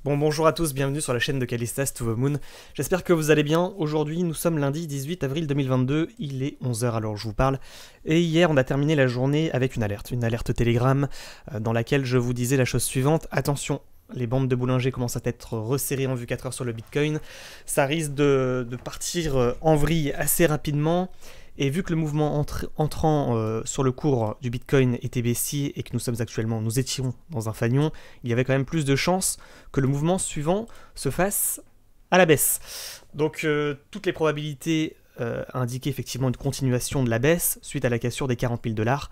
Bon, bonjour à tous, bienvenue sur la chaîne de Callistas to the Moon. J'espère que vous allez bien. Aujourd'hui, nous sommes lundi 18 avril 2022, il est 11 h alors je vous parle. Et hier, on a terminé la journée avec une alerte Telegram, dans laquelle je vous disais la chose suivante. Attention, les bandes de Bollinger commencent à être resserrées en vue 4 heures sur le Bitcoin. Ça risque de partir en vrille assez rapidement. Et vu que le mouvement entrant sur le cours du Bitcoin était baissier et que nous étions dans un fanion, il y avait quand même plus de chances que le mouvement suivant se fasse à la baisse. Donc toutes les probabilités indiquaient effectivement une continuation de la baisse suite à la cassure des 40 000 $.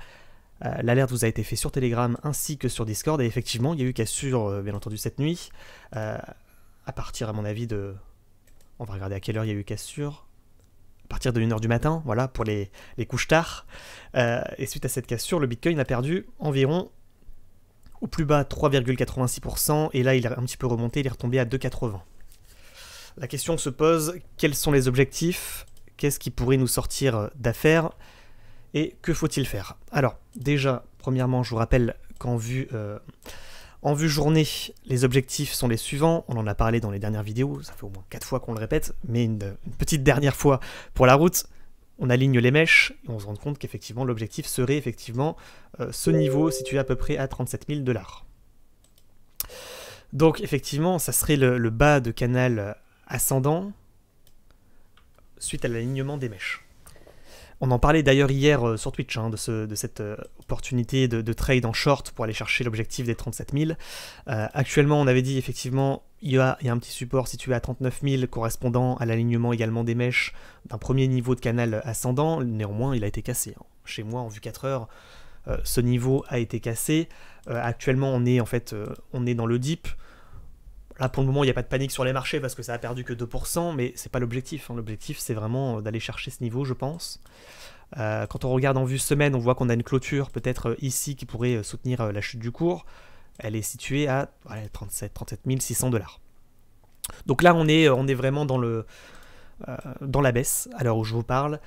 L'alerte vous a été faite sur Telegram ainsi que sur Discord, et effectivement il y a eu cassure bien entendu cette nuit, à partir à mon avis de... On va regarder à quelle heure il y a eu cassure. À partir de 1 h du matin, voilà, pour les couches tard. Et suite à cette cassure, le Bitcoin a perdu environ, au plus bas, 3,86%, et là il a un petit peu remonté, il est retombé à 2,80. La question se pose, quels sont les objectifs? Qu'est-ce qui pourrait nous sortir d'affaires? Et que faut-il faire? Alors, déjà, premièrement, je vous rappelle qu'en vue journée, les objectifs sont les suivants. On en a parlé dans les dernières vidéos, ça fait au moins 4 fois qu'on le répète, mais une petite dernière fois pour la route. On aligne les mèches et on se rend compte qu'effectivement l'objectif serait effectivement ce niveau situé à peu près à 37 000 $. Donc effectivement, ça serait le bas de canal ascendant suite à l'alignement des mèches. On en parlait d'ailleurs hier sur Twitch, de cette opportunité de trade en short pour aller chercher l'objectif des 37 000. Actuellement, on avait dit effectivement, il y a un petit support situé à 39 000 correspondant à l'alignement également des mèches d'un premier niveau de canal ascendant. Néanmoins, il a été cassé. Chez moi, en vue 4 heures, ce niveau a été cassé. Actuellement, on est dans le dip. Là, pour le moment, il n'y a pas de panique sur les marchés parce que ça a perdu que 2%, mais c'est pas l'objectif. L'objectif, c'est vraiment d'aller chercher ce niveau, je pense. Quand on regarde en vue semaine, on voit qu'on a une clôture peut-être ici qui pourrait soutenir la chute du cours. Elle est située à 37 600 $. Donc là, on est vraiment dans la baisse, à l'heure où je vous parle.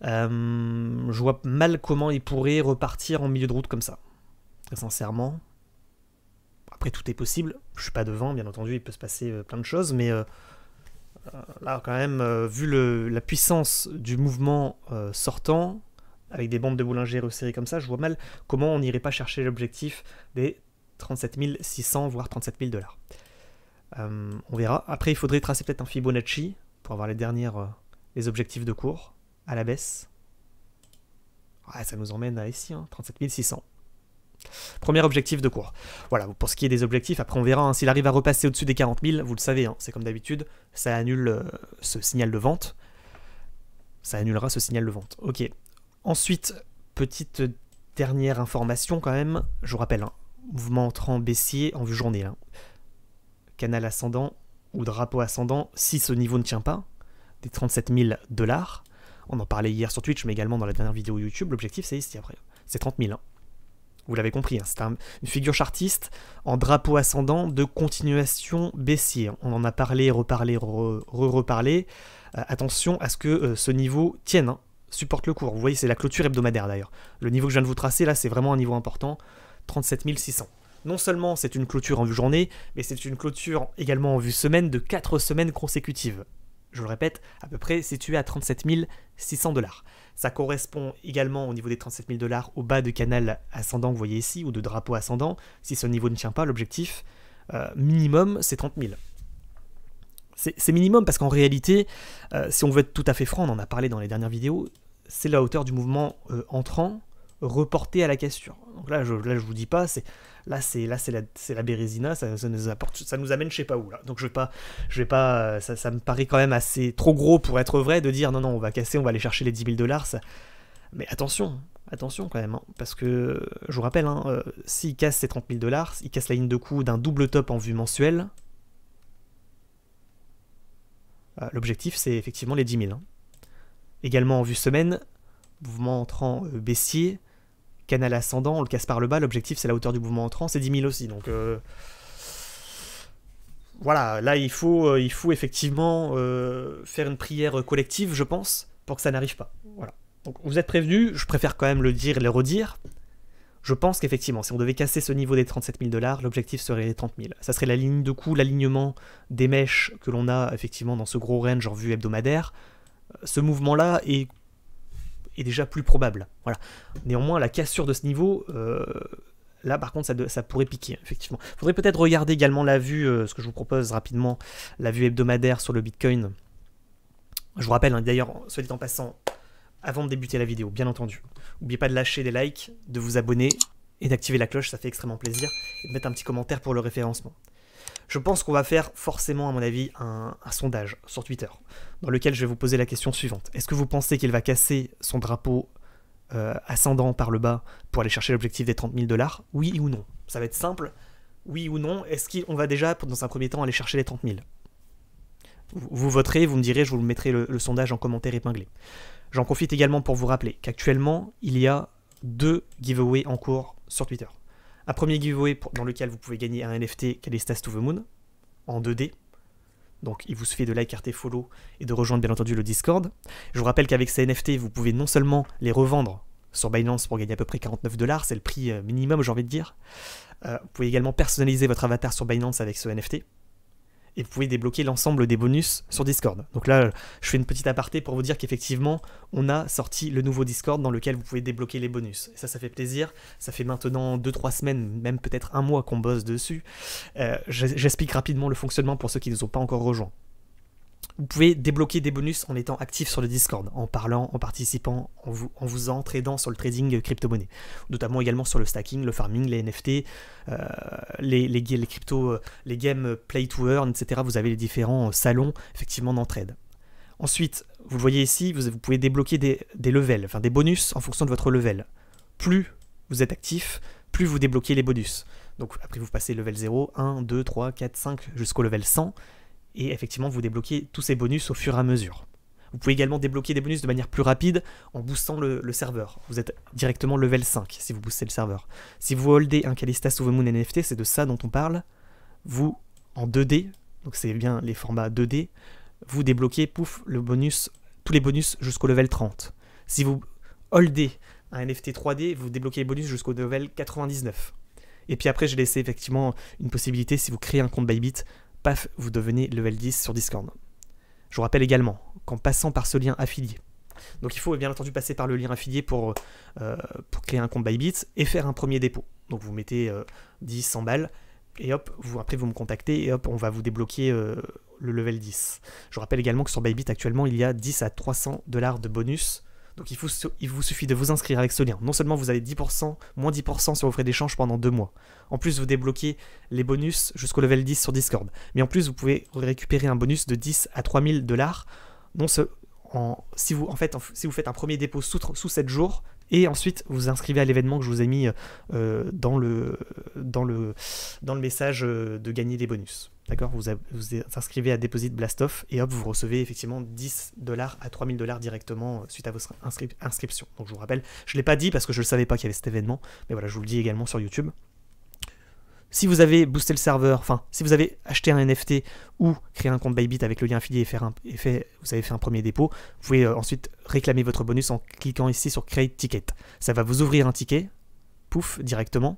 Je vois mal comment il pourrait repartir en milieu de route comme ça, très sincèrement. Après, tout est possible. Je suis pas devant, bien entendu, il peut se passer plein de choses, mais là, quand même, vu la puissance du mouvement sortant, avec des bandes de Bollinger resserrées comme ça, je vois mal comment on n'irait pas chercher l'objectif des 37 600, voire 37 000 $. On verra. Après, il faudrait tracer peut-être un Fibonacci pour avoir les objectifs de cours à la baisse. Ouais, ça nous emmène à ici, 37 600. Premier objectif de cours. Voilà, pour ce qui est des objectifs, après on verra, s'il arrive à repasser au-dessus des 40 000, vous le savez, c'est comme d'habitude, ça annule ce signal de vente. Ça annulera ce signal de vente. Ok. Ensuite, petite dernière information quand même, je vous rappelle, mouvement entrant baissier en vue journée. Canal ascendant ou drapeau ascendant, si ce niveau ne tient pas, des 37 000 $. On en parlait hier sur Twitch, mais également dans la dernière vidéo YouTube, l'objectif c'est ici après, c'est 30 000. Vous l'avez compris, c'est une figure chartiste en drapeau ascendant de continuation baissier. On en a parlé, reparlé. Attention à ce que ce niveau tienne, supporte le cours. Vous voyez, c'est la clôture hebdomadaire d'ailleurs. Le niveau que je viens de vous tracer, là, c'est vraiment un niveau important, 37 600. Non seulement c'est une clôture en vue journée, mais c'est une clôture également en vue semaine de 4 semaines consécutives. Je le répète, à peu près situé à 37 600 $. Ça correspond également au niveau des 37 000 $ au bas de canal ascendant que vous voyez ici, ou de drapeau ascendant. Si ce niveau ne tient pas, l'objectif minimum, c'est 30 000. C'est minimum parce qu'en réalité, si on veut être tout à fait franc, on en a parlé dans les dernières vidéos, c'est la hauteur du mouvement entrant reporté à la cassure. Donc là, je vous dis pas, c'est la bérésina, ça nous amène je sais pas où là. Donc je vais pas, ça me paraît quand même assez trop gros pour être vrai de dire non, on va casser, on va aller chercher les 10 000 $. Mais attention quand même, parce que je vous rappelle, s'il casse ces 30 000 $, il casse la ligne de coup d'un double top en vue mensuelle. L'objectif c'est effectivement les 10 000. Également en vue semaine, mouvement entrant baissier. Canal ascendant, on le casse par le bas, l'objectif c'est la hauteur du mouvement entrant, c'est 10 000 aussi, donc voilà, là il faut effectivement faire une prière collective, je pense, pour que ça n'arrive pas. Voilà. Donc vous êtes prévenus, je préfère quand même le dire et le redire, Je pense qu'effectivement, si on devait casser ce niveau des 37 000 $, l'objectif serait les 30 000. Ça serait la ligne de coût, l'alignement des mèches que l'on a effectivement dans ce gros range en vue hebdomadaire. Ce mouvement-là est déjà plus probable. Voilà. Néanmoins, la cassure de ce niveau, là par contre, ça pourrait piquer, effectivement. Il faudrait peut-être regarder également la vue, ce que je vous propose rapidement, la vue hebdomadaire sur le Bitcoin. Je vous rappelle, hein, d'ailleurs, soit dit en passant, avant de débuter la vidéo, bien entendu, n'oubliez pas de lâcher des likes, de vous abonner et d'activer la cloche, ça fait extrêmement plaisir, et de mettre un petit commentaire pour le référencement. Je pense qu'on va faire forcément, à mon avis, un sondage sur Twitter, dans lequel je vais vous poser la question suivante. Est-ce que vous pensez qu'il va casser son drapeau ascendant par le bas pour aller chercher l'objectif des 30 000 $? Oui ou non? Ça va être simple. Oui ou non? Est-ce qu'on va déjà, dans un premier temps, aller chercher les 30 000? Vous voterez, vous me direz, je vous mettrai le sondage en commentaire épinglé. J'en profite également pour vous rappeler qu'actuellement, il y a 2 giveaways en cours sur Twitter. Un premier giveaway dans lequel vous pouvez gagner un NFT Callistas to the Moon en 2D. Donc il vous suffit de liker, et follow et de rejoindre bien entendu le Discord. Je vous rappelle qu'avec ces NFT, vous pouvez non seulement les revendre sur Binance pour gagner à peu près 49 $, c'est le prix minimum, j'ai envie de dire. Vous pouvez également personnaliser votre avatar sur Binance avec ce NFT. Et vous pouvez débloquer l'ensemble des bonus sur Discord. Donc là, je fais une petite aparté pour vous dire qu'effectivement, on a sorti le nouveau Discord dans lequel vous pouvez débloquer les bonus. Et ça fait plaisir. Ça fait maintenant 2-3 semaines, même peut-être un mois qu'on bosse dessus. J'explique rapidement le fonctionnement pour ceux qui ne nous ont pas encore rejoints. Vous pouvez débloquer des bonus en étant actif sur le Discord, en parlant, en participant, en vous entraidant sur le trading crypto-monnaie. Notamment également sur le stacking, le farming, les NFT, les cryptos, les games play to earn, etc. Vous avez les différents salons effectivement d'entraide. Ensuite, vous le voyez ici, vous pouvez débloquer des levels, enfin des bonus en fonction de votre level. Plus vous êtes actif, plus vous débloquez les bonus. Donc après vous passez level 0, 1, 2, 3, 4, 5 jusqu'au level 100. Et effectivement, vous débloquez tous ces bonus au fur et à mesure. Vous pouvez également débloquer des bonus de manière plus rapide en boostant le serveur. Vous êtes directement level 5 si vous boostez le serveur. Si vous holdez un Callistas to the Moon NFT, c'est de ça dont on parle, vous, en 2D, donc c'est bien les formats 2D, vous débloquez, pouf, tous les bonus jusqu'au level 30. Si vous holdez un NFT 3D, vous débloquez les bonus jusqu'au level 99. Et puis après, j'ai laissé effectivement une possibilité, si vous créez un compte Bybit, paf, vous devenez level 10 sur Discord. Je vous rappelle également qu'en passant par ce lien affilié, donc il faut bien entendu passer par le lien affilié pour créer un compte Bybit et faire un premier dépôt. Donc vous mettez 10, 100 balles et hop, après vous me contactez et hop, on va vous débloquer le level 10. Je vous rappelle également que sur Bybit actuellement il y a 10 à 300 $ de bonus. Donc il vous suffit de vous inscrire avec ce lien. Non seulement vous avez 10%, moins 10% sur vos frais d'échange pendant 2 mois. En plus, vous débloquez les bonus jusqu'au level 10 sur Discord. Mais en plus, vous pouvez récupérer un bonus de 10 à 3000 $. Si vous faites un premier dépôt sous 7 jours, et ensuite vous inscrivez à l'événement que je vous ai mis dans le message de gagner les bonus. D'accord, vous inscrivez à Deposit Blastoff et hop, vous recevez effectivement 10 $ à 3000 $ directement suite à votre inscription. Donc je vous rappelle, je ne l'ai pas dit parce que je ne savais pas qu'il y avait cet événement, mais voilà, je vous le dis également sur YouTube. Si vous avez boosté le serveur, enfin, si vous avez acheté un NFT ou créé un compte Bybit avec le lien affilié vous avez fait un premier dépôt, vous pouvez ensuite réclamer votre bonus en cliquant ici sur Create Ticket. Ça va vous ouvrir un ticket, pouf, directement,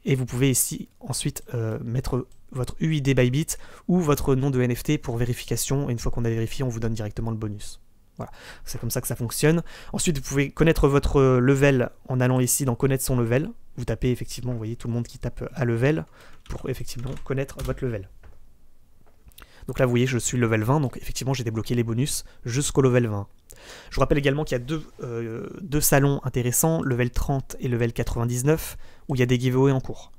et vous pouvez ici ensuite mettre votre UID Bybit ou votre nom de NFT pour vérification, et une fois qu'on a vérifié, on vous donne directement le bonus. Voilà, c'est comme ça que ça fonctionne. Ensuite, vous pouvez connaître votre level en allant ici dans connaître son level. Vous tapez effectivement, vous voyez tout le monde qui tape à level pour effectivement connaître votre level. Donc là, vous voyez, je suis level 20, donc effectivement, j'ai débloqué les bonus jusqu'au level 20. Je vous rappelle également qu'il y a deux salons intéressants, level 30 et level 99, où il y a des giveaways en cours.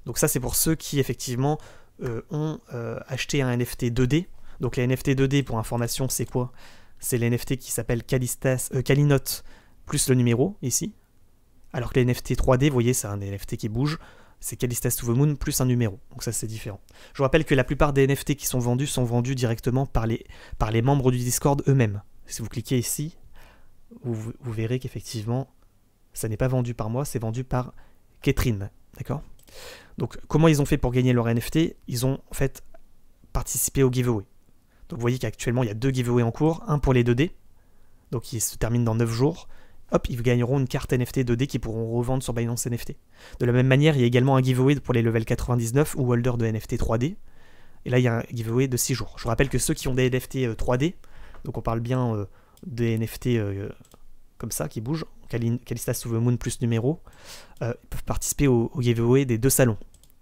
Donc ça, c'est pour ceux qui, effectivement, ont acheté un NFT 2D. Donc les NFT 2D, pour information, c'est quoi? C'est les NFT qui s'appellent Calinote plus le numéro, ici. Alors que les NFT 3D, vous voyez, c'est un NFT qui bouge. C'est Callistas to the Moon plus un numéro. Donc ça, c'est différent. Je vous rappelle que la plupart des NFT qui sont vendus directement par les membres du Discord eux-mêmes. Si vous cliquez ici, vous verrez qu'effectivement, ça n'est pas vendu par moi, c'est vendu par Ketrine. D'accord? Donc, comment ils ont fait pour gagner leur NFT? Ils ont en fait participé au giveaway. Donc, vous voyez qu'actuellement, il y a 2 giveaways en cours. Un pour les 2D, donc qui se termine dans 9 jours. hop, ils gagneront une carte NFT 2D qu'ils pourront revendre sur Binance NFT. De la même manière, il y a également un giveaway pour les level 99 ou holders de NFT 3D. Et là, il y a un giveaway de 6 jours. Je vous rappelle que ceux qui ont des NFT 3D, donc on parle bien des NFT comme ça, qui bougent, Callisto to the Moon plus numéro, peuvent participer au giveaway des 2 salons.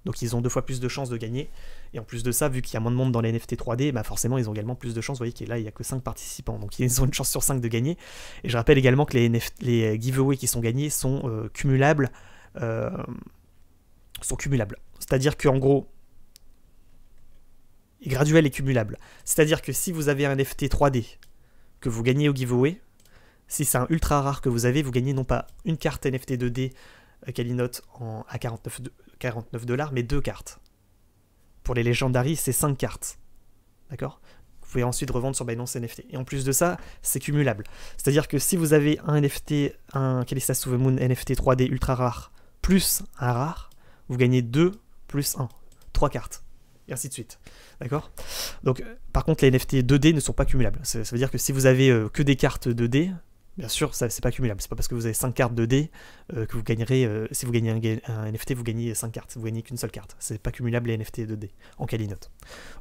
Donc ils ont 2 fois plus de chances de gagner. Et en plus de ça, vu qu'il y a moins de monde dans les NFT 3D, bah forcément ils ont également plus de chances. Vous voyez qu'il n'y a que 5 participants. Donc ils ont une chance sur 5 de gagner. Et je rappelle également que les giveaways qui sont gagnés sont cumulables. C'est-à-dire qu'en gros, graduel et cumulable. C'est-à-dire que si vous avez un NFT 3D que vous gagnez au giveaway, si c'est un ultra rare que vous avez, vous gagnez non pas une carte NFT 2D Kalinote à 49 $, mais 2 cartes. Pour les Legendary, c'est 5 cartes. D'accord ? Vous pouvez ensuite revendre sur Binance NFT. Et en plus de ça, c'est cumulable. C'est-à-dire que si vous avez un NFT, un Callisto to the Moon NFT 3D ultra rare, plus un rare, vous gagnez 2 plus 1. 3 cartes. Et ainsi de suite. D'accord ? Donc, par contre, les NFT 2D ne sont pas cumulables. Ça veut dire que si vous avez que des cartes 2D, bien sûr, ça c'est pas cumulable. C'est pas parce que vous avez 5 cartes 2D que vous gagnerez. Si vous gagnez un NFT, vous gagnez 5 cartes. Vous gagnez qu'une seule carte. C'est pas cumulable les NFT 2D en Calinote.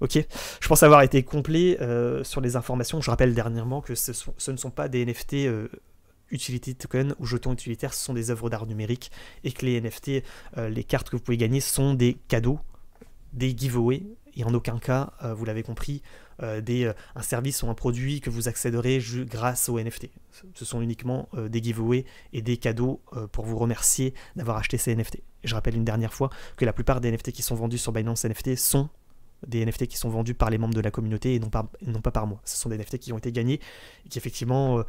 Ok. Je pense avoir été complet sur les informations. Je rappelle dernièrement que ce ne sont pas des NFT utility token ou jetons utilitaires. Ce sont des œuvres d'art numérique et que les NFT, les cartes que vous pouvez gagner sont des cadeaux, des giveaways. Et en aucun cas, vous l'avez compris, un service ou un produit que vous accéderez grâce aux NFT. Ce sont uniquement des giveaways et des cadeaux pour vous remercier d'avoir acheté ces NFT. Et je rappelle une dernière fois que la plupart des NFT qui sont vendus sur Binance NFT sont des NFT qui sont vendus par les membres de la communauté et non pas par moi. Ce sont des NFT qui ont été gagnés et qui effectivement...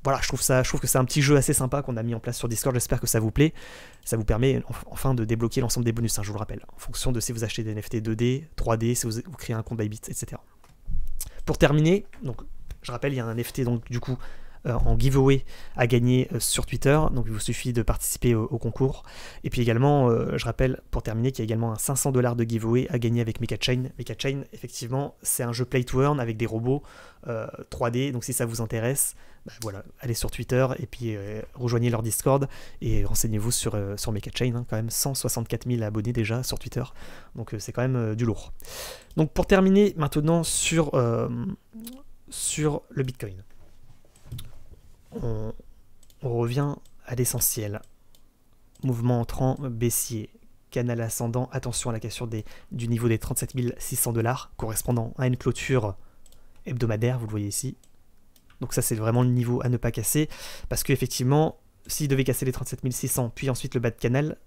voilà, je trouve que c'est un petit jeu assez sympa qu'on a mis en place sur Discord. J'espère que ça vous plaît. Ça vous permet enfin de débloquer l'ensemble des bonus, hein, je vous le rappelle, en fonction de si vous achetez des NFT 2D, 3D, si vous créez un compte Bybit, etc. Pour terminer, donc, je rappelle, il y a un NFT donc, du coup, en giveaway à gagner sur Twitter. Donc il vous suffit de participer au concours. Et puis également, je rappelle, pour terminer, qu'il y a également un 500 $ de giveaway à gagner avec Mecha Chain. Mecha Chain, effectivement, c'est un jeu play to earn avec des robots 3D. Donc si ça vous intéresse, bah, voilà, allez sur Twitter et puis rejoignez leur Discord et renseignez-vous sur Mecha Chain, hein, quand même 164 000 abonnés déjà sur Twitter, donc c'est quand même du lourd. Donc pour terminer maintenant sur le Bitcoin, on revient à l'essentiel. Mouvement entrant baissier, canal ascendant, attention à la cassure du niveau des 37 600 $, correspondant à une clôture hebdomadaire, vous le voyez ici. Donc ça c'est vraiment le niveau à ne pas casser, parce qu'effectivement, s'il devait casser les 37 600, puis ensuite le bas de canal,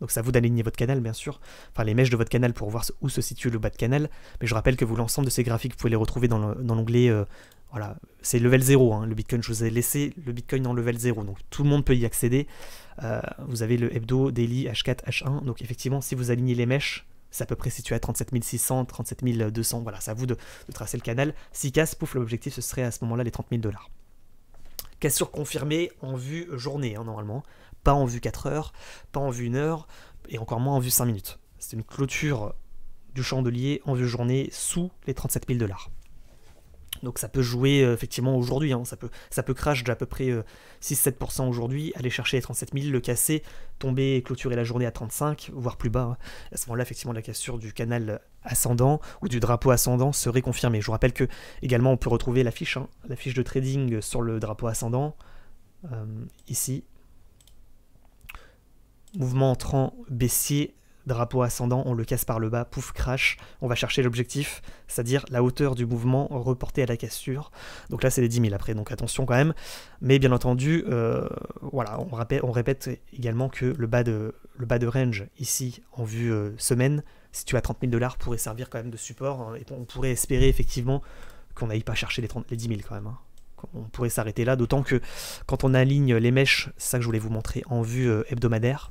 donc c'est à vous d'aligner votre canal bien sûr, enfin les mèches de votre canal pour voir où se situe le bas de canal, mais je rappelle que l'ensemble de ces graphiques, vous pouvez les retrouver dans l'onglet, voilà, c'est level 0, hein, le Bitcoin, je vous ai laissé le Bitcoin en level 0, donc tout le monde peut y accéder. Vous avez le hebdo, daily, H4, H1, donc effectivement si vous alignez les mèches, c'est à peu près situé à 37 600, 37 200, voilà, c'est à vous de tracer le canal. S'il casse, pouf, l'objectif ce serait à ce moment-là les 30 000 $. Cassure confirmée en vue journée, hein, normalement, pas en vue 4 heures, pas en vue 1 heure, et encore moins en vue 5 minutes. C'est une clôture du chandelier en vue journée sous les 37 000 $. Donc ça peut jouer effectivement aujourd'hui, hein, ça peut crash d'à peu près 6-7% aujourd'hui, aller chercher les 37 000, le casser, tomber et clôturer la journée à 35, voire plus bas. Hein. À ce moment-là, effectivement, la cassure du canal ascendant ou du drapeau ascendant serait confirmée. Je vous rappelle que également on peut retrouver la fiche de trading sur le drapeau ascendant, ici. Mouvement entrant baissier, drapeau ascendant, on le casse par le bas, pouf, crash, on va chercher l'objectif, c'est-à-dire la hauteur du mouvement reportée à la cassure. Donc là, c'est les 10 000 après, donc attention quand même. Mais bien entendu, voilà, on répète également que le bas de range, ici, en vue semaine, situé à 30 000 $, pourrait servir quand même de support, hein, et on pourrait espérer effectivement qu'on n'aille pas chercher les 10 000 quand même. Hein. On pourrait s'arrêter là, d'autant que quand on aligne les mèches, c'est ça que je voulais vous montrer, en vue hebdomadaire,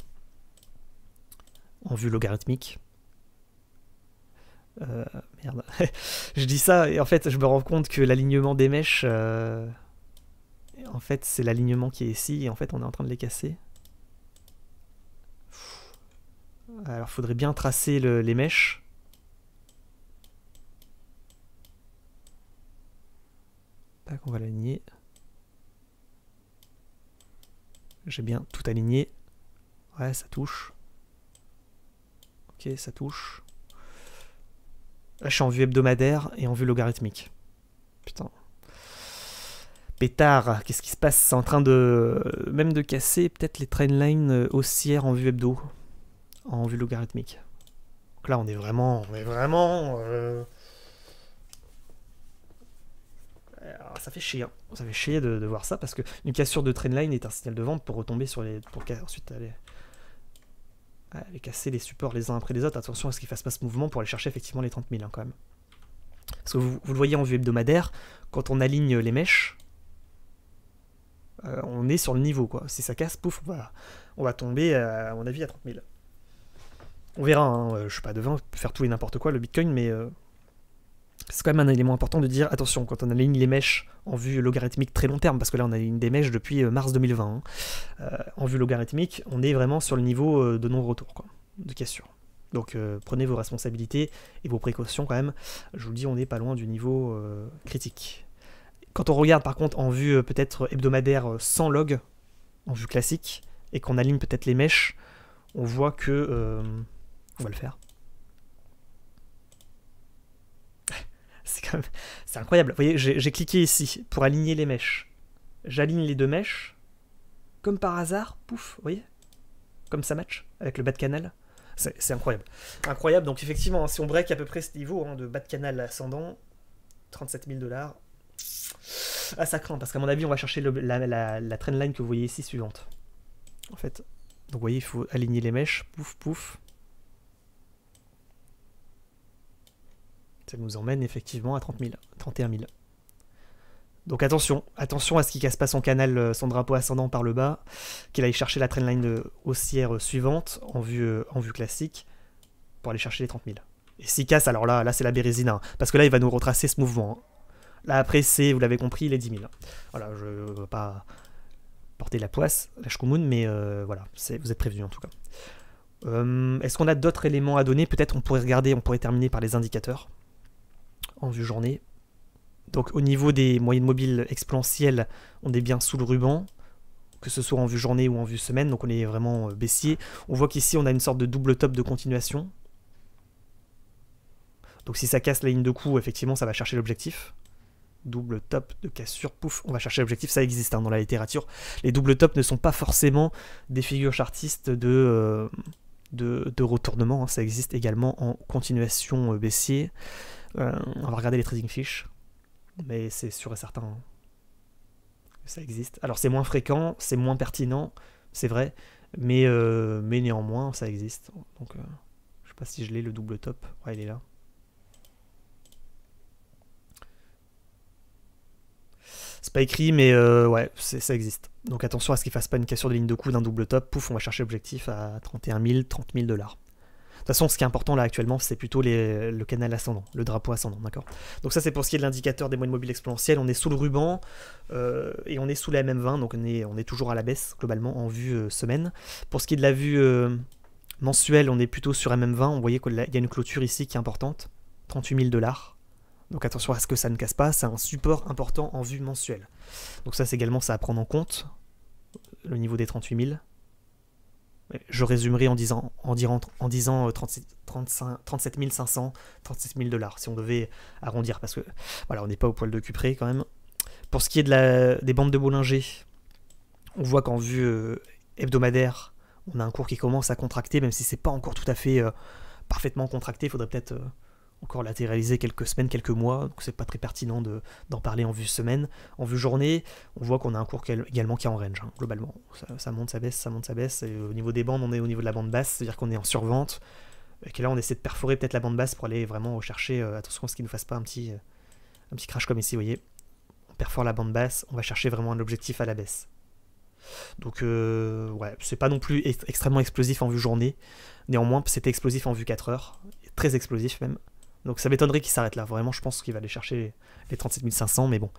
en vue logarithmique. Merde. Je dis ça et en fait je me rends compte que l'alignement des mèches, en fait c'est l'alignement qui est ici et en fait on est en train de les casser. Alors il faudrait bien tracer les mèches. Tac, on va l'aligner. J'ai bien tout aligné. Ouais, ça touche. Ok, ça touche. Là, je suis en vue hebdomadaire et en vue logarithmique. Putain. Pétard, qu'est-ce qui se passe? C'est en train de... Même de casser peut-être les trendlines haussières en vue hebdo. En vue logarithmique. Donc là, on est vraiment... Alors, ça fait chier. Hein. Ça fait chier de voir ça parce qu'une cassure de trendline est un signal de vente pour retomber sur les... Pour ensuite aller casser les supports les uns après les autres. Attention à ce qu'ils ne fassent pas ce mouvement pour aller chercher effectivement les 30 000 hein, quand même. Parce que vous le voyez en vue hebdomadaire, quand on aligne les mèches, on est sur le niveau quoi. Si ça casse, pouf, on va tomber à mon avis à 30 000. On verra, hein, je suis pas devin, peut faire tout et n'importe quoi le Bitcoin, mais c'est quand même un élément important de dire attention quand on aligne les mèches en vue logarithmique très long terme, parce que là on aligne des mèches depuis mars 2020. Hein. En vue logarithmique, on est vraiment sur le niveau de non-retour, quoi, de cassure. Donc prenez vos responsabilités et vos précautions quand même. Je vous le dis, on n'est pas loin du niveau critique. Quand on regarde par contre en vue peut-être hebdomadaire sans log, en vue classique, et qu'on aligne peut-être les mèches, on voit que... on va le faire. C'est incroyable. Vous voyez, j'ai cliqué ici pour aligner les mèches. J'aligne les deux mèches. Comme par hasard, pouf, vous voyez? Comme ça match avec le bas de canal. C'est incroyable. Incroyable, donc effectivement, si on break à peu près ce niveau hein, de bas de canal ascendant, 37 000 $. Ah, ça craint, parce qu'à mon avis, on va chercher la trendline que vous voyez ici suivante. En fait, donc vous voyez, il faut aligner les mèches, pouf, pouf. Ça nous emmène effectivement à 30 000, 31 000. Donc attention à ce qu'il casse pas son canal, son drapeau ascendant par le bas, qu'il aille chercher la trendline haussière suivante en vue classique pour aller chercher les 30 000. Et s'il casse, alors là c'est la bérésina, hein, parce que là il va nous retracer ce mouvement. Hein. Là après c'est, vous l'avez compris, les 10 000. Voilà, je ne veux pas porter la poisse, la shkumun, mais voilà, vous êtes prévenus en tout cas. Est-ce qu'on a d'autres éléments à donner? Peut-être on pourrait terminer par les indicateurs en vue journée. Donc au niveau des moyennes mobiles exponentielles, on est bien sous le ruban, que ce soit en vue journée ou en vue semaine, donc on est vraiment baissier. On voit qu'ici on a une sorte de double top de continuation. Donc si ça casse la ligne de coup, effectivement ça va chercher l'objectif. Double top de cassure, pouf, on va chercher l'objectif, ça existe hein, dans la littérature. Les double tops ne sont pas forcément des figures chartistes de retournement, hein. Ça existe également en continuation baissier. On va regarder les trading fish. Mais c'est sûr et certain hein, que ça existe. Alors c'est moins fréquent, c'est moins pertinent, c'est vrai, mais néanmoins ça existe. Donc je sais pas si je l'ai le double top. Ouais, il est là. C'est pas écrit, mais ouais, ça existe. Donc attention à ce qu'il fasse pas une cassure de ligne de coup d'un double top. Pouf, on va chercher l'objectif à 31 000, 30 000 $. De toute façon, ce qui est important là actuellement, c'est plutôt le canal ascendant, le drapeau ascendant, d'accord? Donc ça, c'est pour ce qui est de l'indicateur des moyennes mobiles exponentielles. On est sous le ruban et on est sous la MM20, donc on est toujours à la baisse globalement en vue semaine. Pour ce qui est de la vue mensuelle, on est plutôt sur MM20. Vous voyez qu'il y a une clôture ici qui est importante, 38 000 $. Donc attention à ce que ça ne casse pas. C'est un support important en vue mensuelle. Donc ça, c'est également ça à prendre en compte, le niveau des 38 000. Je résumerai en disant 37 500, 37 000 $, si on devait arrondir, parce que voilà, on n'est pas au poil de cul près quand même. Pour ce qui est des bandes de Bollinger, on voit qu'en vue hebdomadaire, on a un cours qui commence à contracter, même si c'est pas encore tout à fait parfaitement contracté. Il faudrait peut-être encore latéraliser quelques semaines, quelques mois, donc c'est pas très pertinent d'en parler en vue semaine. En vue journée, on voit qu'on a un cours également qui est en range, hein, globalement. Ça monte, ça baisse, ça monte, ça baisse. Et au niveau des bandes, on est au niveau de la bande basse, c'est-à-dire qu'on est en survente. Et que là, on essaie de perforer peut-être la bande basse pour aller vraiment chercher, attention à ce qu'il ne nous fasse pas un petit crash comme ici, vous voyez. On perfore la bande basse, on va chercher vraiment un objectif à la baisse. Donc, ouais, c'est pas non plus extrêmement explosif en vue journée. Néanmoins, c'était explosif en vue 4 heures, très explosif même. Donc ça m'étonnerait qu'il s'arrête là. Vraiment, je pense qu'il va aller chercher les 37 500, mais bon,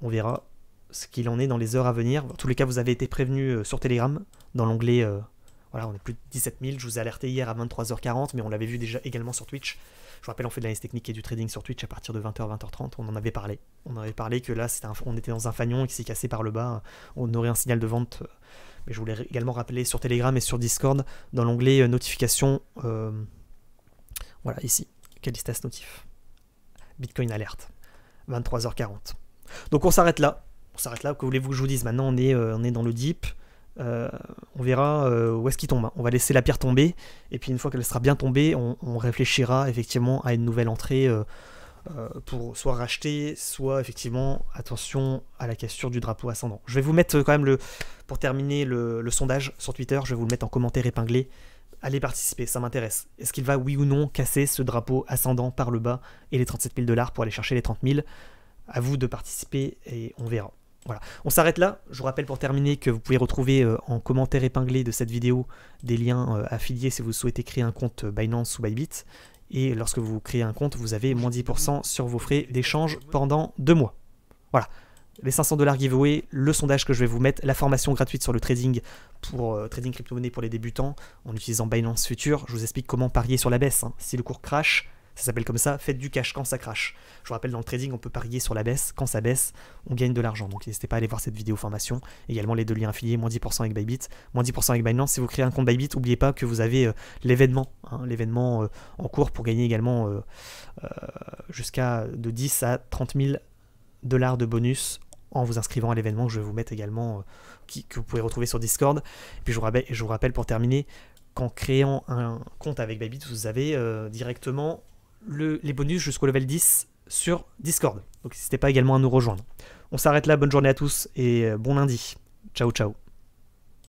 on verra ce qu'il en est dans les heures à venir. En tous les cas, vous avez été prévenu sur Telegram, dans l'onglet Voilà, on est plus de 17 000. Je vous ai alerté hier à 23h40, mais on l'avait vu déjà également sur Twitch. Je vous rappelle, on fait de l'analyse technique et du trading sur Twitch à partir de 20h, 20h30. On en avait parlé. On avait parlé que là, on était dans un fanion qui s'est cassé par le bas. On aurait un signal de vente. Mais je voulais également rappeler sur Telegram et sur Discord, dans l'onglet notification, voilà, ici, Callistas Notif. Bitcoin Alert. 23h40. Donc on s'arrête là. On s'arrête là. Que voulez-vous que je vous dise? Maintenant, on est dans le deep. On verra où est-ce qu'il tombe. On va laisser la pierre tomber. Et puis une fois qu'elle sera bien tombée, on réfléchira effectivement à une nouvelle entrée pour soit racheter, soit effectivement, attention à la cassure du drapeau ascendant. Je vais vous mettre quand même, pour terminer, le sondage sur Twitter. Je vais vous le mettre en commentaire épinglé. Allez participer, ça m'intéresse. Est-ce qu'il va, oui ou non, casser ce drapeau ascendant par le bas et les 37 000 $ pour aller chercher les 30 000? À vous de participer et on verra. Voilà, on s'arrête là. Je vous rappelle pour terminer que vous pouvez retrouver en commentaire épinglé de cette vidéo des liens affiliés si vous souhaitez créer un compte Binance ou Bybit. Et lorsque vous créez un compte, vous avez moins 10% sur vos frais d'échange pendant 2 mois. Voilà. Les 500 $ giveaway, le sondage que je vais vous mettre, la formation gratuite sur le trading pour trading crypto-monnaie pour les débutants en utilisant Binance Future. Je vous explique comment parier sur la baisse. Hein. Si le cours crash, ça s'appelle comme ça, faites du cash quand ça crash. Je vous rappelle, dans le trading, on peut parier sur la baisse. Quand ça baisse, on gagne de l'argent. Donc n'hésitez pas à aller voir cette vidéo formation. Également les 2 liens affiliés, moins 10% avec Bybit, moins 10% avec Binance. Si vous créez un compte Bybit, n'oubliez pas que vous avez l'événement, hein, l'événement en cours pour gagner également jusqu'à de 10 à 30 000 $ de bonus en vous inscrivant à l'événement que je vais vous mettre également, que vous pouvez retrouver sur Discord. Et puis je vous rappelle pour terminer, qu'en créant un compte avec Bybit, vous avez directement les bonus jusqu'au level 10 sur Discord. Donc n'hésitez pas également à nous rejoindre. On s'arrête là, bonne journée à tous et bon lundi. Ciao ciao.